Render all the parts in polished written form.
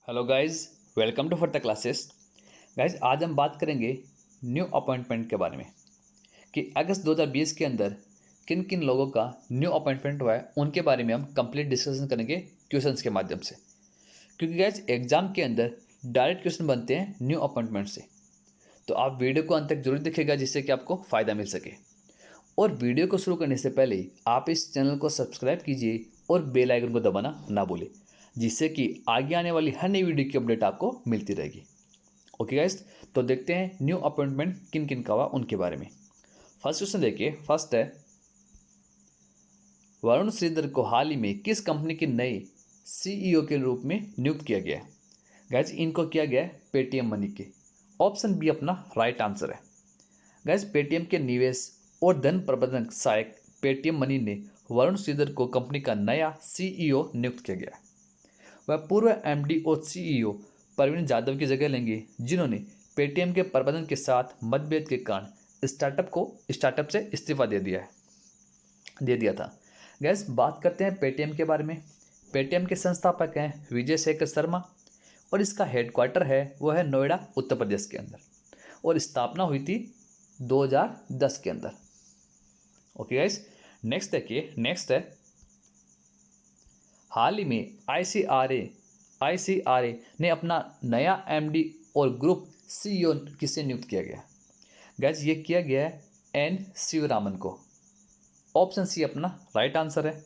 Hello guys, welcome to for the classes. Guys, आज हम बात करेंगे न्यू अपॉइंटमेंट के बारे में कि अगस्त 2020 के अंदर किन किन लोगों का न्यू अपॉइंटमेंट हुआ है, उनके बारे में हम कंप्लीट डिस्कशन करेंगे क्वेश्चंस के माध्यम से। क्योंकि गाइस, एग्जाम के अंदर डायरेक्ट क्वेश्चन बनते हैं न्यू अपॉइंटमेंट से। तो आप वीडियो को अंत तक जरूर देखिएगा जिससे कि आपको फ़ायदा मिल सके। और वीडियो को शुरू करने से पहले आप इस चैनल को सब्सक्राइब कीजिए और बेल आइकन को दबाना ना भूलें, जिससे कि आगे आने वाली हर नई वीडियो की अपडेट आपको मिलती रहेगी। ओके गाइस, तो देखते हैं न्यू अपॉइंटमेंट किन किन का हुआ उनके बारे में। फर्स्ट क्वेश्चन देखिए। फर्स्ट है, वरुण श्रीधर को हाल ही में किस कंपनी के नए सीईओ के रूप में नियुक्त किया गया है? गाइस, इनको किया गया है पेटीएम मनी के। ऑप्शन बी अपना राइट आंसर है। गैस, पेटीएम के निवेश और धन प्रबंधन सहायक पेटीएम मनी ने वरुण श्रीधर को कंपनी का नया सीईओ नियुक्त किया गया है। वह पूर्व एमडी और सीईओ प्रवीण जाधव की जगह लेंगे, जिन्होंने पेटीएम के प्रबंधन के साथ मतभेद के कारण स्टार्टअप से इस्तीफा दे दिया था। गैस, बात करते हैं पेटीएम के बारे में। पेटीएम के संस्थापक हैं विजय शेखर शर्मा और इसका हेडक्वार्टर है वो है नोएडा, उत्तर प्रदेश के अंदर, और स्थापना हुई थी 2010 के अंदर। ओके गाइस, नेक्स्ट देखिए। नेक्स्ट है, हाल ही में आईसीआरए ने अपना नया एमडी और ग्रुप सीईओ किसे नियुक्त किया गया? गाइस, ये किया गया है एन शिवरामन को। ऑप्शन सी अपना राइट आंसर है।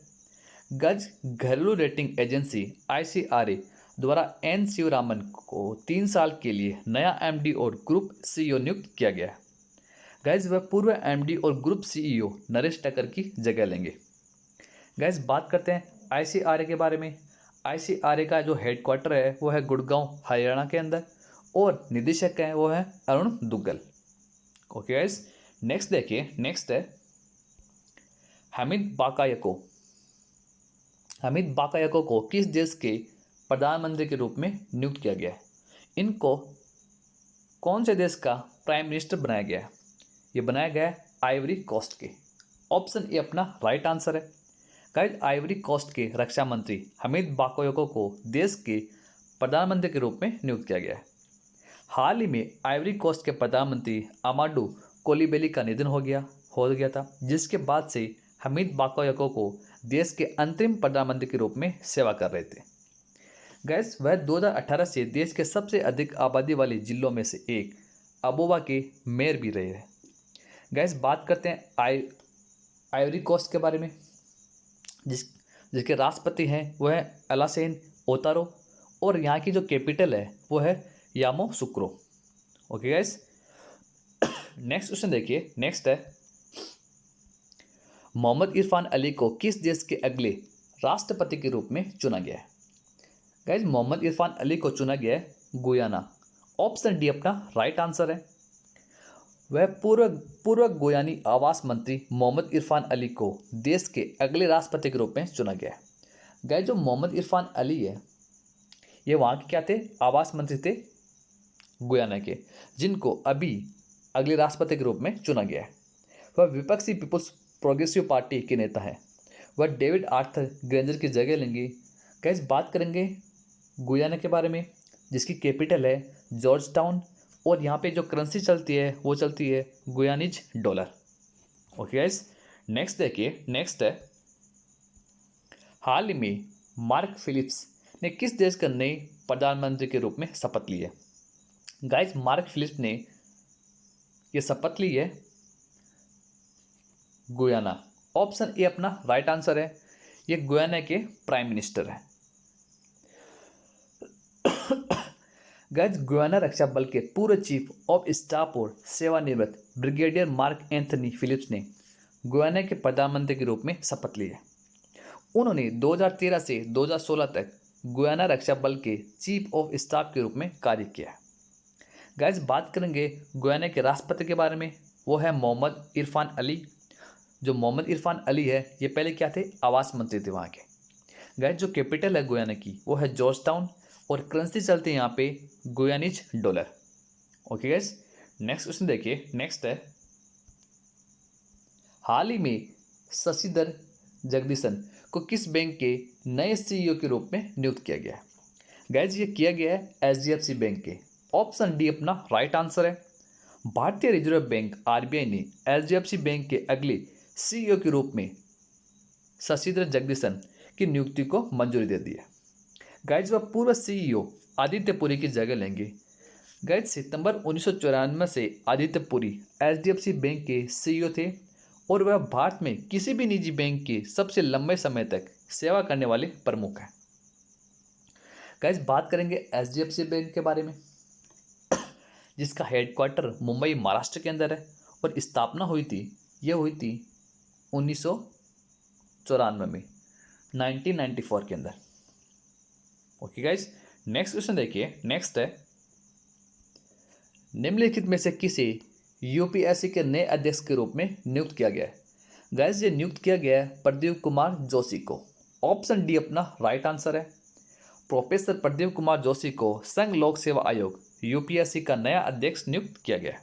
गज घरेलू रेटिंग एजेंसी आईसीआरए द्वारा एन शिवरामन को 3 साल के लिए नया एमडी और ग्रुप सीईओ नियुक्त किया गया है। गाइज, वह पूर्व एमडी और ग्रुप सीईओ नरेश टक्कर की जगह लेंगे। गाइज, बात करते हैं आईसीआरए के बारे में। आईसीआरए का जो हेडक्वार्टर है वो है गुड़गांव, हरियाणा के अंदर, और निदेशक है वो है Arun Duggal. Okay guys, next देखिए। नेक्स्ट है, हमीद बाकायको। हमीद बाकायको को किस देश के प्रधानमंत्री के रूप में नियुक्त किया गया है? इनको कौन से देश का प्राइम मिनिस्टर बनाया गया है? ये बनाया गया है आइवरी कोस्ट के। ऑप्शन ए अपना राइट आंसर है। गाइस, आइवरी कोस्ट के रक्षा मंत्री हमीद बाकायोको को देश के प्रधानमंत्री के रूप में नियुक्त किया गया है। हाल ही में आइवरी कोस्ट के प्रधानमंत्री अमाडू कोलिबेली का निधन हो गया था, जिसके बाद से हमीद बाकायोको को देश के अंतरिम प्रधानमंत्री के रूप में सेवा कर रहे थे। गैस, वह 2018 से देश के सबसे अधिक आबादी वाले जिलों में से एक अबोवा के मेयर भी रहे हैं। गैस, बात करते हैं आइवरी कोस्ट के बारे में, जिसके राष्ट्रपति हैं वो है अलासेन ओतारो, और यहाँ की जो कैपिटल है वो है यामोसुक्रो। ओके गैस, नेक्स्ट क्वेश्चन देखिए। नेक्स्ट है, मोहम्मद इरफान अली को किस देश के अगले राष्ट्रपति के रूप में चुना गया है? गैस, मोहम्मद इरफान अली को चुना गया है गुयाना। ऑप्शन डी अपना राइट आंसर है। वह पूर्व गुयानी आवास मंत्री मोहम्मद इरफान अली को देश के अगले राष्ट्रपति के रूप में चुना गया है। गए, जो मोहम्मद इरफान अली है ये वहाँ के क्या थे? आवास मंत्री थे गुयाना के, जिनको अभी अगले राष्ट्रपति के रूप में चुना गया है। वह विपक्षी पीपुल्स प्रोग्रेसिव पार्टी के नेता है। वह डेविड आर्थर ग्रेंजर की जगह लेंगे। गैस, बात करेंगे गुयाना के बारे में, जिसकी कैपिटल है जॉर्ज टाउन, और यहाँ पे जो करेंसी चलती है वो चलती है गुयानीज डॉलर। ओके गाइस, नेक्स्ट देखिए। नेक्स्ट है, हाल ही में मार्क फिलिप्स ने किस देश का नए प्रधानमंत्री के रूप में शपथ ली है? गाइस, मार्क फिलिप्स ने यह शपथ ली है गुयाना। ऑप्शन ए अपना राइट आंसर है। ये गुयाना के प्राइम मिनिस्टर हैं। गैस, गुयाना रक्षा बल के पूर्व चीफ ऑफ स्टाफ और सेवानिवृत्त ब्रिगेडियर मार्क एंथनी फिलिप्स ने गुयाना के प्रधानमंत्री के रूप में शपथ ली है। उन्होंने 2013 से 2016 तक गुयाना रक्षा बल के चीफ ऑफ स्टाफ के रूप में कार्य किया है। गैस, बात करेंगे गुयाना के राष्ट्रपति के बारे में, वो है मोहम्मद इरफान अली। जो मोहम्मद इरफान अली है ये पहले क्या थे? आवास मंत्री थे वहाँ के। गैस, जो कैपिटल है गुयाना की वो है जॉर्ज टाउन, और करेंसी चलती है यहाँ पे Guyanese dollar. Okay guys, next question देखिए। नेक्स्ट है, हाल ही में शशिधर जगदीशन को किस बैंक के नए सीईओ के रूप में नियुक्त किया गया है? गैज ये किया गया है एचडीएफसी बैंक के। ऑप्शन डी अपना राइट आंसर है। भारतीय रिजर्व बैंक आरबीआई ने एचडीएफसी बैंक के अगले सीईओ के रूप में शशिधर जगदीशन की नियुक्ति को मंजूरी दे दी है। गाइज वह पूर्व सीईओ आदित्य पुरी की जगह लेंगे। गाइज सितंबर 1994 से आदित्य पुरी एचडीएफसी बैंक के सीईओ थे और वह भारत में किसी भी निजी बैंक के सबसे लंबे समय तक सेवा करने वाले प्रमुख हैं। गाइज बात करेंगे एचडीएफसी बैंक के बारे में, जिसका हेडक्वार्टर मुंबई महाराष्ट्र के अंदर है और स्थापना हुई थी 1994 में 1994 के अंदर। ओके गाइज, नेक्स्ट क्वेश्चन देखिए। नेक्स्ट है, निम्नलिखित में से किसे यूपीएससी के नए अध्यक्ष के रूप में नियुक्त किया गया है? गाइज ये नियुक्त किया गया है प्रदीप कुमार जोशी को। ऑप्शन डी अपना राइट आंसर है। प्रोफेसर प्रदीप कुमार जोशी को संघ लोक सेवा आयोग यूपीएससी का नया अध्यक्ष नियुक्त किया गया है।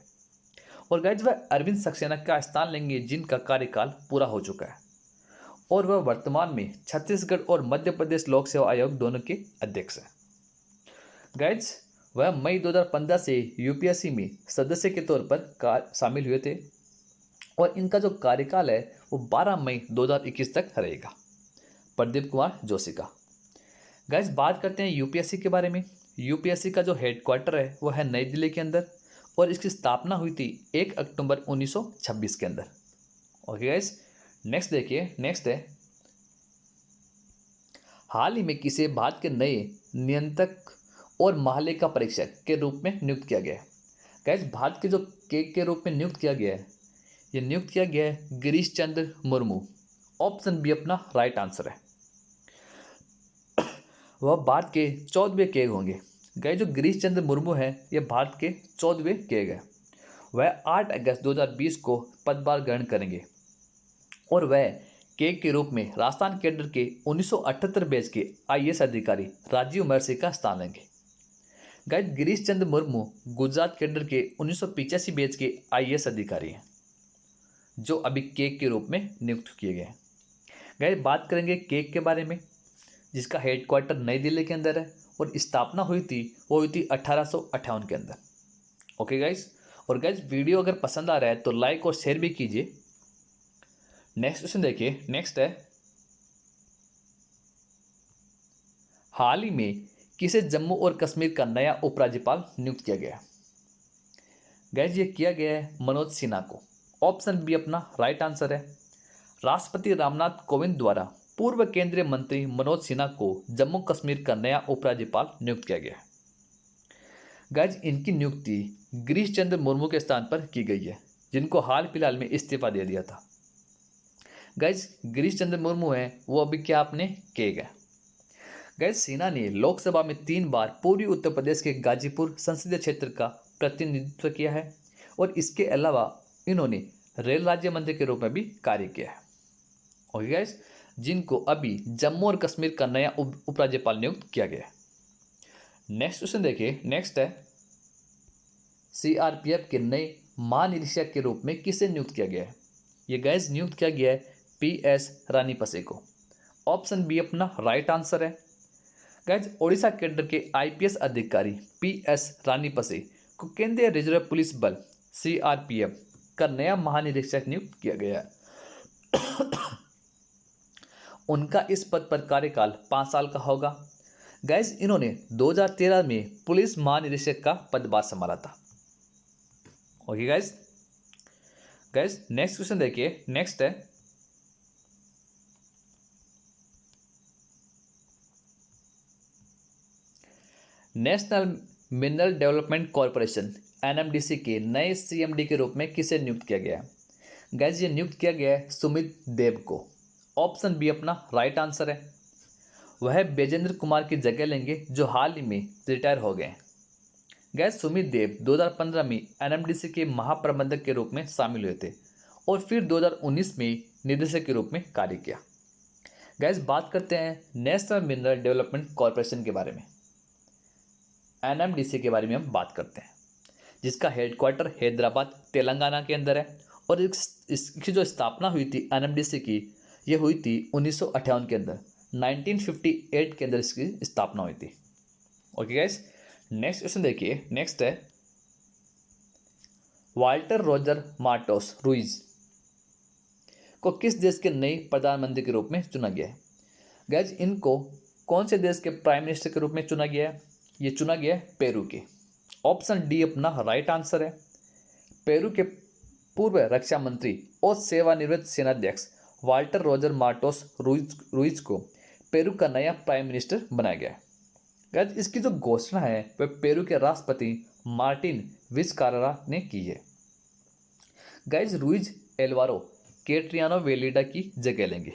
और गाइज वह अरविंद सक्सेना का स्थान लेंगे, जिनका कार्यकाल पूरा हो चुका है और वह वर्तमान में छत्तीसगढ़ और मध्य प्रदेश लोक सेवा आयोग दोनों के अध्यक्ष हैं। गाइज वह मई 2015 से यूपीएससी में सदस्य के तौर पर शामिल हुए थे और इनका जो कार्यकाल है वो 12 मई 2021 तक रहेगा, प्रदीप कुमार जोशी का। गाइज बात करते हैं यूपीएससी के बारे में। यूपीएससी का जो हेडक्वार्टर है वो है नई दिल्ली के अंदर और इसकी स्थापना हुई थी 1 अक्टूबर 1926 के अंदर। ओके गाइज, नेक्स्ट देखिए। नेक्स्ट है, हाल ही में किसे भारत के नए नियंत्रक और महालेखा परीक्षक के रूप में नियुक्त किया गया है? गाइज भारत के जो के रूप में नियुक्त किया गया है, ये नियुक्त किया गया है गिरीश चंद्र मुर्मू। ऑप्शन बी अपना राइट आंसर है। वह भारत के 14वें केग होंगे। गाइज जो गिरीश चंद्र मुर्मू है ये भारत के 14वें केग है। वह 8 अगस्त 2020 को पदभार ग्रहण करेंगे और वह केग के रूप में राजस्थान केडर के 1978 बैच के आईएएस अधिकारी राजीव महर्षि का स्थान लेंगे। गाइज गिरीश चंद्र मुर्मू गुजरात केडर के 1985 बैच के आईएएस अधिकारी हैं, जो अभी केग के रूप में नियुक्त किए गए हैं। गाइज बात करेंगे केग के बारे में, जिसका हेडक्वार्टर नई दिल्ली के अंदर है और स्थापना हुई थी 1858 के अंदर। ओके गाइज, और गाइज वीडियो अगर पसंद आ रहा है तो लाइक और शेयर भी कीजिए। नेक्स्ट क्वेश्चन देखिए। नेक्स्ट है, हाल ही में किसे जम्मू और कश्मीर का नया उपराज्यपाल नियुक्त किया गया है? गाइज ये किया गया है मनोज सिन्हा को। ऑप्शन बी अपना राइट आंसर है। राष्ट्रपति रामनाथ कोविंद द्वारा पूर्व केंद्रीय मंत्री मनोज सिन्हा को जम्मू कश्मीर का नया उपराज्यपाल नियुक्त किया गया है। गाइज इनकी नियुक्ति गिरीश चंद्र मुर्मू के स्थान पर की गई है, जिनको हाल फिलहाल में इस्तीफा दे दिया था। गाइज गिरीश चंद्र मुर्मू है वो अभी क्या आपने किए गए। गाइज सिन्हा ने लोकसभा में 3 बार पूर्वी उत्तर प्रदेश के गाजीपुर संसदीय क्षेत्र का प्रतिनिधित्व किया है और इसके अलावा इन्होंने रेल राज्य मंत्री के रूप में भी कार्य किया है। ओके गाइज, जिनको अभी जम्मू और कश्मीर का नया उपराज्यपाल नियुक्त किया गया है। नेक्स्ट क्वेश्चन देखिए। नेक्स्ट है, सीआरपीएफ के नए महानिरीक्षक के रूप में किसे नियुक्त किया गया है? ये गाइज नियुक्त किया गया है पीएस रानीपसे को। ऑप्शन बी अपना राइट आंसर है। गाइज ओडिशा केडर के आईपीएस अधिकारी पीएस रानीपसे को केंद्रीय रिजर्व पुलिस बल सीआरपीएफ का नया महानिरीक्षक नियुक्त किया गया है। उनका इस पद पर कार्यकाल 5 साल का होगा। गाइज इन्होंने 2013 में पुलिस महानिरीक्षक का पदभार संभाला था। ओके गाइज, नेक्स्ट क्वेश्चन देखिए। नेक्स्ट है, national mineral development corporation NMDC के नए सीएमडी के रूप में किसे नियुक्त किया गया? गाइज ये नियुक्त किया गया है सुमित देव को। ऑप्शन बी अपना राइट आंसर है। वह बैजेंद्र कुमार की जगह लेंगे, जो हाल ही में रिटायर हो गए। गाइज सुमित देव 2015 में एनएमडीसी के महाप्रबंधक के रूप में शामिल हुए थे और फिर 2019 में निदेशक के रूप में कार्य किया। गाइज बात करते हैं नेशनल मिनरल डेवलपमेंट कॉरपोरेशन के बारे में। एनएमडीसी के बारे में हम बात करते हैं, जिसका हेडक्वार्टर हैदराबाद तेलंगाना के अंदर है और इसकी जो स्थापना हुई थी एनएमडीसी की, ये हुई थी 1958 के अंदर। 1958 के अंदर इसकी स्थापना हुई थी। ओके गाइस, नेक्स्ट क्वेश्चन देखिए। नेक्स्ट है वाल्टर रोजर मार्टोस रुइज को किस देश के नए प्रधानमंत्री के रूप में चुना गया है? गाइस, इनको कौन से देश के प्राइम मिनिस्टर के रूप में चुना गया है? ये चुना गया है पेरू के। ऑप्शन डी अपना राइट आंसर है। पेरू के पूर्व रक्षा मंत्री और सेवानिवृत्त सेनाध्यक्ष वाल्टर रोजर मार्टोस रुइज को पेरू का नया प्राइम मिनिस्टर बनाया गया है। गाइस, इसकी जो घोषणा है वह पेरू के राष्ट्रपति मार्टिन विस्कारा ने की है। गाइस, रुइज एल्वारो कैट्रियानो वेलिडा की जगह लेंगे।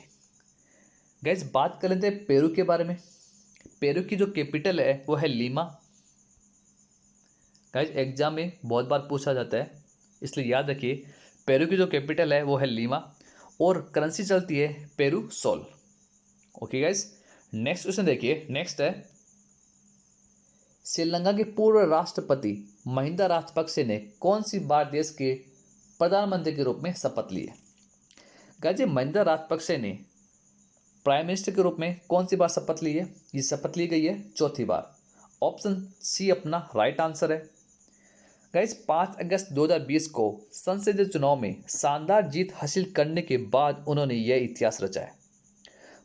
गाइस, बात कर लेते हैं पेरू के बारे में। पेरू की जो कैपिटल है वो है लीमा। गाइस, एग्जाम में बहुत बार पूछा जाता है, इसलिए याद रखिए पेरू की जो कैपिटल है वो है लीमा और करेंसी चलती है Peru soul. Okay guys, next question देखिए। नेक्स्ट है श्रीलंका के पूर्व राष्ट्रपति महिंदा राजपक्षे ने कौन सी बार देश के प्रधानमंत्री के रूप में शपथ ली है? गाइस, महिंदा राजपक्षे ने प्राइम मिनिस्टर के रूप में कौन सी बार शपथ ली है? ये शपथ ली गई है चौथी बार। ऑप्शन सी अपना राइट आंसर है। गाइस, 5 अगस्त 2020 को संसदीय चुनाव में शानदार जीत हासिल करने के बाद उन्होंने यह इतिहास रचा है।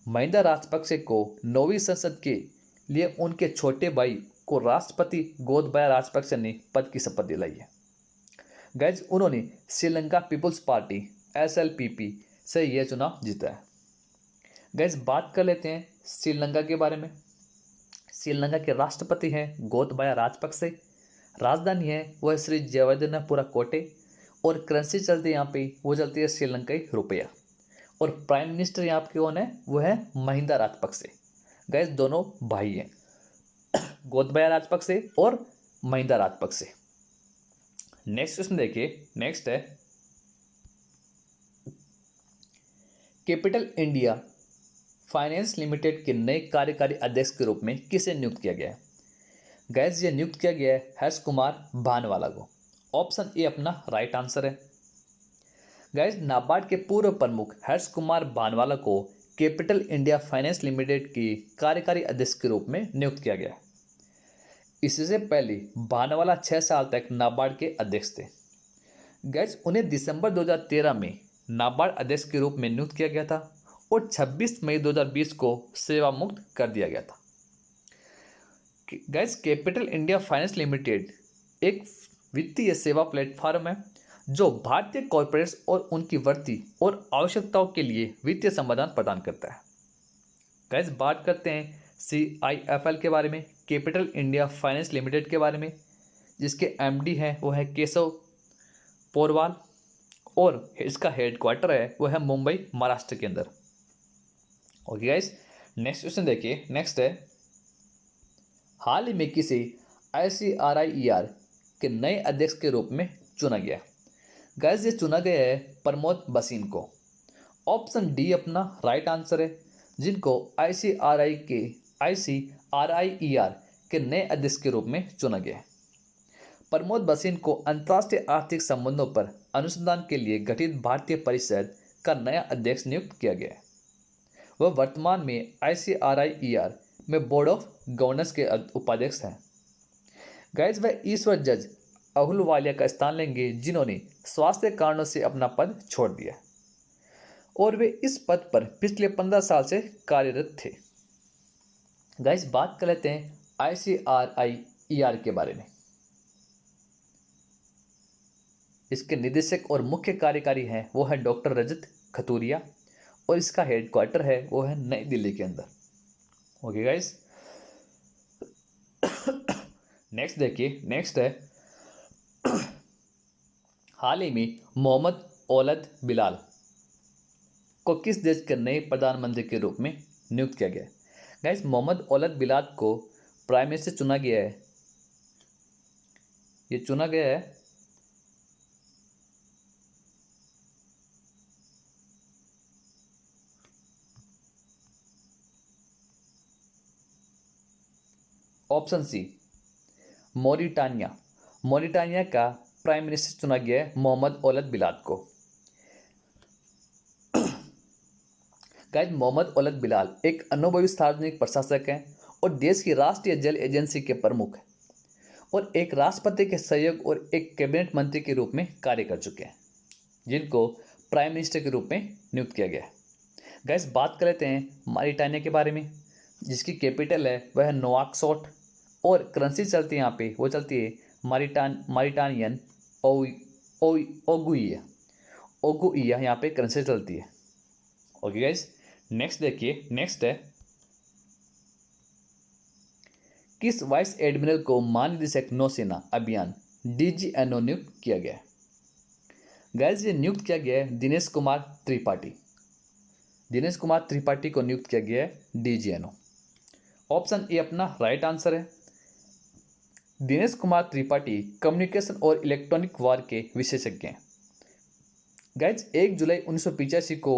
महिंदा राजपक्षे को 9वीं संसद के लिए उनके छोटे भाई को राष्ट्रपति गोतबाया राजपक्षे ने पद की शपथ दिलाई है। गाइस, उन्होंने श्रीलंका पीपुल्स पार्टी SLPP से यह चुनाव जीता है। गाइस, बात कर लेते हैं श्रीलंका के बारे में। श्रीलंका के राष्ट्रपति हैं गोतबाया राजपक्षे। राजधानी है वह श्री जयवर्धनपुरा कोटे और करेंसी चलती है यहाँ पे वो चलती है श्रीलंकाई रुपया। और प्राइम मिनिस्टर यहाँ पे कौन है? वो है महिंदा राजपक्षे। गाइस, दोनों भाई हैं गोतबाया राजपक्षे और महिंदा राजपक्षे। नेक्स्ट क्वेश्चन देखिए। नेक्स्ट है कैपिटल इंडिया फाइनेंस लिमिटेड के नए कार्यकारी अध्यक्ष के रूप में किसे नियुक्त किया गया है? गाइस, ये नियुक्त किया गया है हर्ष कुमार भानवाला को। ऑप्शन ए अपना राइट आंसर है। गाइस, नाबार्ड के पूर्व प्रमुख हर्ष कुमार भानवाला को कैपिटल इंडिया फाइनेंस लिमिटेड के कार्यकारी अध्यक्ष के रूप में नियुक्त किया गया है। इससे पहले भानवाला 6 साल तक नाबार्ड के अध्यक्ष थे। गाइस, उन्हें दिसंबर 2013 में नाबार्ड अध्यक्ष के रूप में नियुक्त किया गया था और 26 मई 2020 को सेवा मुक्त कर दिया गया था। Guys, capital India finance limited एक वित्तीय सेवा प्लेटफॉर्म है जो भारतीय कॉर्पोरेट्स और उनकी बढ़ती और आवश्यकताओं के लिए वित्तीय समाधान प्रदान करता है। गाइस, बात करते हैं CIFL के बारे में, कैपिटल इंडिया फाइनेंस लिमिटेड के बारे में, जिसके MD हैं वो है केशव पोरवाल और इसका हेडक्वार्टर है वो है मुंबई महाराष्ट्र के अंदर। ओके गाइस, नेक्स्ट क्वेश्चन देखिए। नेक्स्ट है हाल ही में किसे ICRIER के नए अध्यक्ष के रूप में चुना गया? गाइस, ये चुना गया है प्रमोद बसीन को। ऑप्शन डी अपना राइट आंसर है, जिनको ICRIER के नए अध्यक्ष के रूप में चुना गया है। प्रमोद बसीन को अंतर्राष्ट्रीय आर्थिक संबंधों पर अनुसंधान के लिए गठित भारतीय परिषद का नया अध्यक्ष नियुक्त किया गया है। वह वर्तमान में ICRIER में बोर्ड ऑफ गवर्नर्स के उपाध्यक्ष हैं। गाइस, वह ईश्वर जज अहुलवालिया का स्थान लेंगे, जिन्होंने स्वास्थ्य कारणों से अपना पद छोड़ दिया और वे इस पद पर पिछले 15 साल से कार्यरत थे। गाइस, बात कर लेते हैं ICRIER के बारे में। इसके निदेशक और मुख्य कार्यकारी हैं वो है डॉक्टर रजत खतूरिया और इसका हेडक्वार्टर है वो है नई दिल्ली के अंदर। ओके गाइस, नेक्स्ट देखिए। नेक्स्ट है हाल ही में मोहम्मद औलद बिलाल को किस देश के नए प्रधानमंत्री के रूप में नियुक्त किया गया है? गाइस, मोहम्मद औलद बिलाल को प्राइम मिनिस्टर चुना गया है। ये चुना गया है ऑप्शन सी मॉरिटानिया का प्राइम मिनिस्टर चुना गया है मोहम्मद औलद बिलाल को। गाइस, मोहम्मद औलद बिलाल एक अनुभवी सार्वजनिक प्रशासक हैं और देश की राष्ट्रीय जल एजेंसी के प्रमुख और एक राष्ट्रपति के सहयोग और एक कैबिनेट मंत्री के रूप में कार्य कर चुके हैं, जिनको प्राइम मिनिस्टर के रूप में नियुक्त किया गया है। गैस बात कर लेते हैं मारिटानिया के बारे में, जिसकी कैपिटल है वह है नोआकसॉट और करेंसी चलती है यहाँ पे, वो चलती है मारिटानियन ओगुइया यहाँ पे करेंसी चलती है। ओके गाइस, नेक्स्ट देखिए, नेक्स्ट है किस वाइस एडमिरल को महानिदेशक नौसेना अभियान DGNO नियुक्त किया गया है। गाइस ये नियुक्त किया गया है दिनेश कुमार त्रिपाठी को नियुक्त किया गया है DGNO। ऑप्शन ए अपना राइट आंसर है। दिनेश कुमार त्रिपाठी कम्युनिकेशन और इलेक्ट्रॉनिक वार के विशेषज्ञ हैं। गाइज 1 जुलाई 1985 को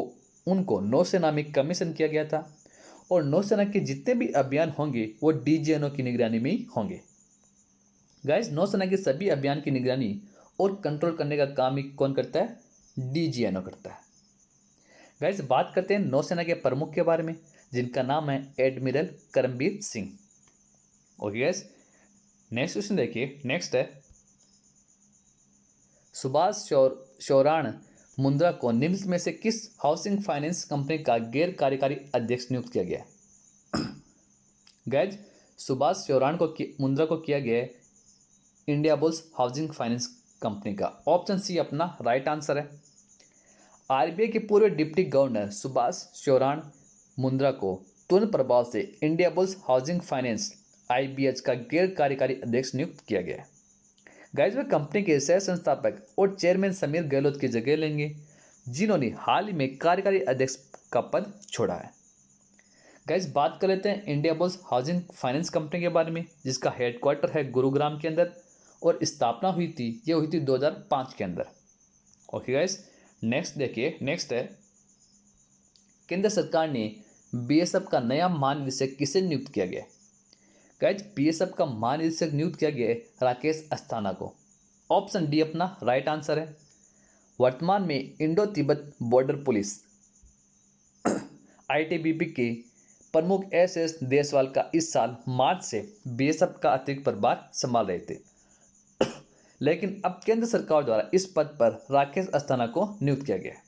उनको नौसेना में कमीशन किया गया था और नौसेना के जितने भी अभियान होंगे वो DGNO की निगरानी में ही होंगे। गाइज नौसेना के सभी अभियान की निगरानी और कंट्रोल करने का काम ही कौन करता है? DGNO करता है। गाइज बात करते हैं नौसेना के प्रमुख के बारे में, जिनका नाम है admiral Karambir Singh. Okay guys, next question देखिए, नेक्स्ट है सुभाष शौराण मुंद्रा को निम्नलिखित में से किस हाउसिंग फाइनेंस कंपनी का गैर कार्यकारी अध्यक्ष नियुक्त किया गया है? गाइज सुभाष शौराण मुंद्रा को किया गया है इंडियाबुल्स हाउसिंग फाइनेंस कंपनी का। ऑप्शन सी अपना राइट आंसर है। RBI के पूर्व डिप्टी गवर्नर सुभाष शौराण मुंद्रा को तुरंत प्रभाव से इंडियाबुल्स हाउसिंग फाइनेंस IBH का गैर कार्यकारी अध्यक्ष नियुक्त किया गया है। गाइज वे कंपनी के सह संस्थापक और चेयरमैन समीर गहलोत की जगह लेंगे, जिन्होंने हाल ही में कार्यकारी अध्यक्ष का पद छोड़ा है। गाइज बात कर लेते हैं इंडियाबुल्स हाउसिंग फाइनेंस कंपनी के बारे में, जिसका हेडक्वार्टर है गुरुग्राम के अंदर और स्थापना हुई थी 2005 के अंदर। ओके गाइज, नेक्स्ट देखिए, नेक्स्ट है केंद्र सरकार ने BSF का नया महानिदेशक किसे नियुक्त किया गया? गाइज BSF का महानिदेशक नियुक्त किया गया है राकेश अस्थाना को। ऑप्शन डी अपना राइट आंसर है। वर्तमान में Indo Tibet border police ITBP के प्रमुख SS देसवाल का इस साल मार्च से BSF का अतिरिक्त प्रभार संभाल रहे थे, लेकिन अब केंद्र सरकार द्वारा इस पद पर राकेश अस्थाना को नियुक्त किया गया है।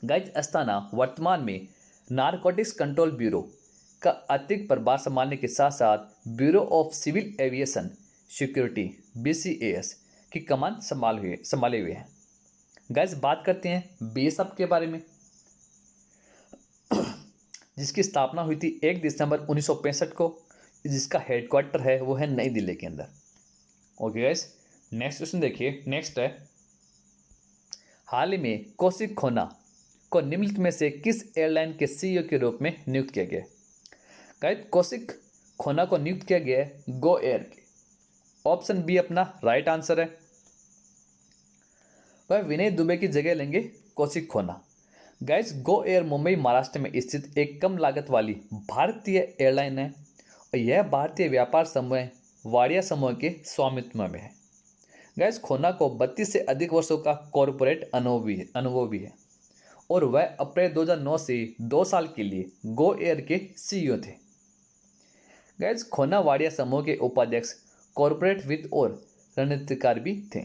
गाइज अस्थाना वर्तमान में नारकोटिक्स कंट्रोल ब्यूरो का अतिरिक्त प्रभार संभालने के साथ साथ bureau of civil aviation security BCAS की कमान संभाले हुए हैं। गाइज बात करते हैं BSF के बारे में, जिसकी स्थापना हुई थी 1 दिसंबर 1965 को, जिसका हेडक्वार्टर है वो है नई दिल्ली के अंदर। ओके गाइज, नेक्स्ट क्वेश्चन देखिए, नेक्स्ट है हाल ही में कौशिक खोना को निम्नलिखित में से किस एयरलाइन के CEO के रूप में नियुक्त किया गया? गाइज कौशिक खोना को नियुक्त किया गया है गो एयर के। ऑप्शन बी अपना राइट आंसर है। वह विनय दुबे की जगह लेंगे कौशिक खोना। Guys Go Air Mumbai Maharashtra में स्थित एक कम लागत वाली भारतीय एयरलाइन है और यह भारतीय व्यापार समूह वाडिया समूह के स्वामित्व में है। गाइज खोना को 32 से अधिक वर्षों का कॉरपोरेट अनुभव भी है और वह अप्रैल 2009 से 2 साल के लिए गो एयर के CEO थे। गाइज खोना वाडिया समूह के उपाध्यक्ष, कॉरपोरेट वित्त और रणनीतिकार भी थे।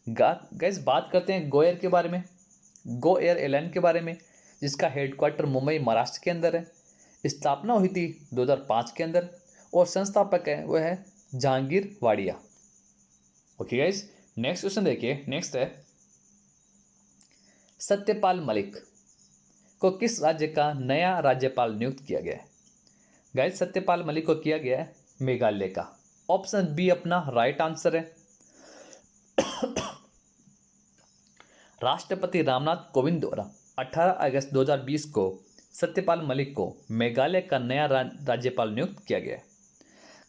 गाइज बात करते हैं गो एयर के बारे में, गो एयर एयरलाइन के बारे में, जिसका हेडक्वार्टर मुंबई महाराष्ट्र के अंदर है। स्थापना हुई थी 2005 के अंदर और संस्थापक है वह है Jahangir Wadia. Okay guys, next question देखिए, नेक्स्ट है सत्यपाल मलिक को किस राज्य का नया राज्यपाल नियुक्त किया गया है? गाइज सत्यपाल मलिक को किया गया है मेघालय का। ऑप्शन बी अपना राइट आंसर है। राष्ट्रपति रामनाथ कोविंद द्वारा 18 अगस्त 2020 को सत्यपाल मलिक को मेघालय का नया राज्यपाल नियुक्त किया गया है।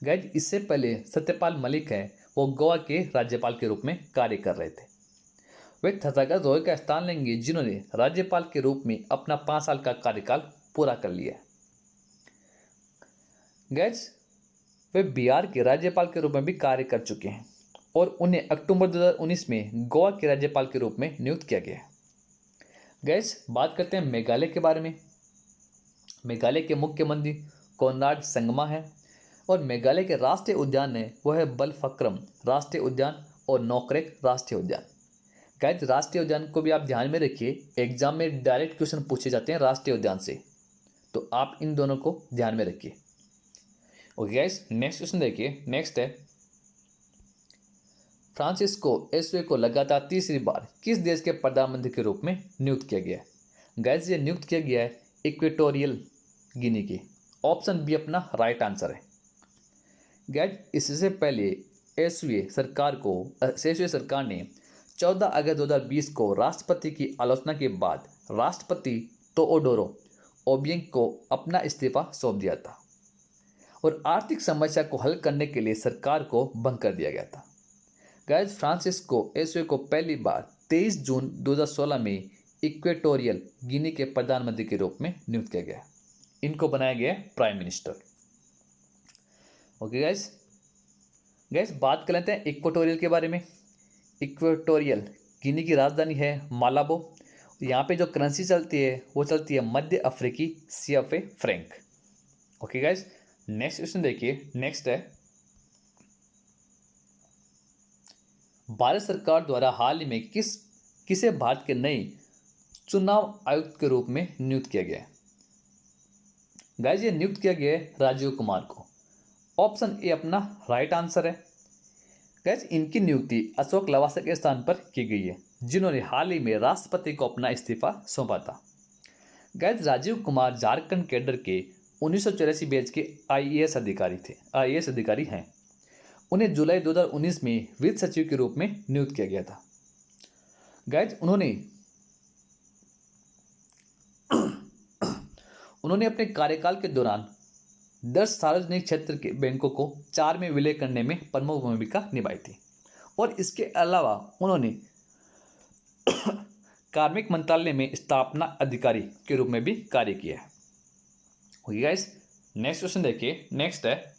गाइज इससे पहले सत्यपाल मलिक है वो गोवा के राज्यपाल के रूप में कार्य कर रहे थे। वे तथागत रॉय का स्थान लेंगे, जिन्होंने राज्यपाल के रूप में अपना 5 साल का कार्यकाल पूरा कर लिया है। गाइज वे बिहार के राज्यपाल के रूप में भी कार्य कर चुके हैं और उन्हें अक्टूबर 2019 में गोवा के राज्यपाल के रूप में नियुक्त किया गया है। गाइज बात करते हैं मेघालय के बारे में। मेघालय के मुख्यमंत्री कोनराड संगमा है। और मेघालय के राष्ट्रीय उद्यान है वो है बलफक्रम राष्ट्रीय उद्यान और नोकरेक राष्ट्रीय उद्यान। गाइस राष्ट्रीय उद्यान को भी आप ध्यान में रखिए, एग्जाम में डायरेक्ट क्वेश्चन पूछे जाते हैं राष्ट्रीय उद्यान से, तो आप इन दोनों को ध्यान में रखिए। ओके गाइस, नेक्स्ट क्वेश्चन देखिए। नेक्स्ट है, फ्रांसिस्को एसवे को लगातार तीसरी बार किस देश के प्रधानमंत्री के रूप में नियुक्त किया गया है? गाइस ये नियुक्त किया गया है इक्वेटोरियल गिनी के। ऑप्शन बी अपना राइट आंसर है। गाइस इससे पहले एसवे सरकार ने 14 अगस्त 2020 को राष्ट्रपति की आलोचना के बाद राष्ट्रपति तेओडोरो ओबिएंग को अपना इस्तीफा सौंप दिया था और आर्थिक समस्या को हल करने के लिए सरकार को भंग कर दिया गया था। गाइस फ्रांसिस्को एसवे को पहली बार 23 जून 2016 में इक्वेटोरियल गिनी के प्रधानमंत्री के रूप में नियुक्त किया गया। इनको बनाया गया प्राइम मिनिस्टर। ओके गाइस बात कर लेते हैं इक्वेटोरियल के बारे में। इक्वेटोरियल गिनी की राजधानी है मालाबो। यहाँ पे जो करेंसी चलती है वो चलती है मध्य अफ्रीकी CFA Frank. Okay guys, next question देखिए। नेक्स्ट है, भारत सरकार द्वारा हाल ही में किसे भारत के नए चुनाव आयुक्त के रूप में नियुक्त किया गया है? गाइस ये नियुक्त किया गया है राजीव कुमार को। ऑप्शन ए अपना राइट आंसर है। गाइस इनकी नियुक्ति अशोक लवासा के स्थान पर की गई है, जिन्होंने हाल ही में राष्ट्रपति को अपना इस्तीफा सौंपा था। गाइस राजीव कुमार झारखंड कैडर के 1984 बैच के IAS अधिकारी हैं। उन्हें जुलाई 2019 में वित्त सचिव के रूप में नियुक्त किया गया था। गाइस उन्होंने अपने कार्यकाल के दौरान 10 सार्वजनिक क्षेत्र के बैंकों को 4 में विलय करने में प्रमुख भूमिका निभाई थी और इसके अलावा उन्होंने कार्मिक मंत्रालय में स्थापना अधिकारी के रूप में भी कार्य किया है। ओके गाइस, नेक्स्ट क्वेश्चन देखिए। नेक्स्ट है,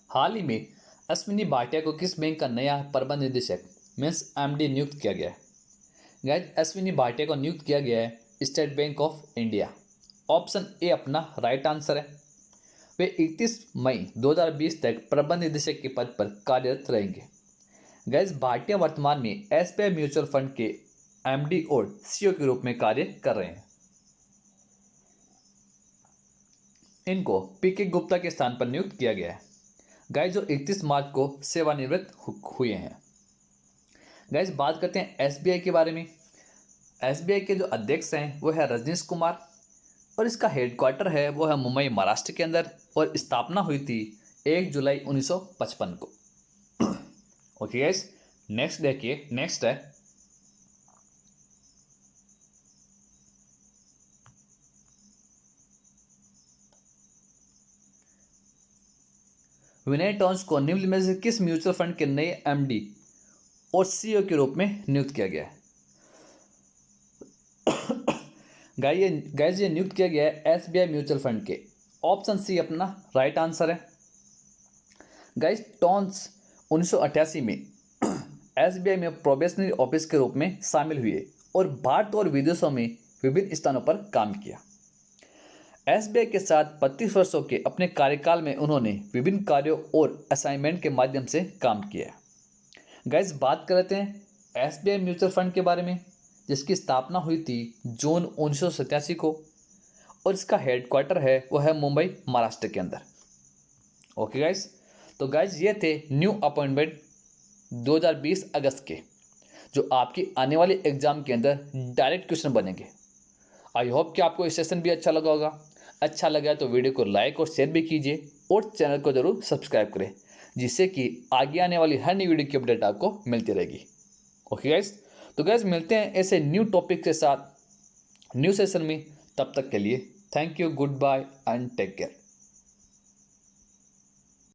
हाल ही में अश्विनी भाटिया को किस बैंक का नया प्रबंध निदेशक मीन्स MD नियुक्त किया गया है? गाइस अश्विनी भाटिया को नियुक्त किया गया है state bank of India. Option A अपना राइट आंसर है। वे 31 मई 2020 तक प्रबंध निदेशक के पद पर कार्यरत रहेंगे। गाइस भाटिया वर्तमान में SBI म्यूचुअल फंड के MD और CEO के रूप में कार्य कर रहे हैं। इनको PK गुप्ता के स्थान पर नियुक्त किया गया है। गाइस जो 31 मार्च को सेवानिवृत्त हुए हैं। गाइस बात करते हैं SBI के बारे में। SBI के जो अध्यक्ष हैं वो है रजनीश कुमार और इसका हेडक्वार्टर है वो है मुंबई महाराष्ट्र के अंदर और स्थापना हुई थी 1 जुलाई 1955 को। ओके गाइस, नेक्स्ट देखिए। नेक्स्ट है, विनय टॉन्स को निम्न में से किस म्यूचुअल फंड के नए MD और CEO के रूप में नियुक्त किया गया है? गाइस ये नियुक्त किया गया है SBI म्यूचुअल फंड के। ऑप्शन सी अपना राइट आंसर है। गाइस टॉन्स 1988 में SBI में प्रोबेशनरी ऑफिस के रूप में शामिल हुए और भारत और विदेशों में विभिन्न स्थानों पर काम किया। SBI के साथ 25 वर्षों के अपने कार्यकाल में उन्होंने विभिन्न कार्यों और असाइनमेंट के माध्यम से काम किया। गाइस बात कर लेते हैं SBI म्यूचुअल फंड के बारे में, जिसकी स्थापना हुई थी जून 1987 को और इसका हेडक्वार्टर है वो है मुंबई महाराष्ट्र के अंदर। ओके गाइस, तो गाइस ये थे न्यू अपॉइंटमेंट 2020 अगस्त के, जो आपकी आने वाली एग्जाम के अंदर डायरेक्ट क्वेश्चन बनेंगे। आई होप कि आपको इस सेशन भी अच्छा लगा होगा। अच्छा लगा तो वीडियो को लाइक और शेयर भी कीजिए और चैनल को जरूर सब्सक्राइब करें, जिससे कि आगे आने वाली हर नई वीडियो की अपडेट आपको मिलती रहेगी। ओके गाइस, तो गाइस मिलते हैं ऐसे न्यू टॉपिक के साथ न्यू सेशन में। तब तक के लिए thank you, good bye and take care.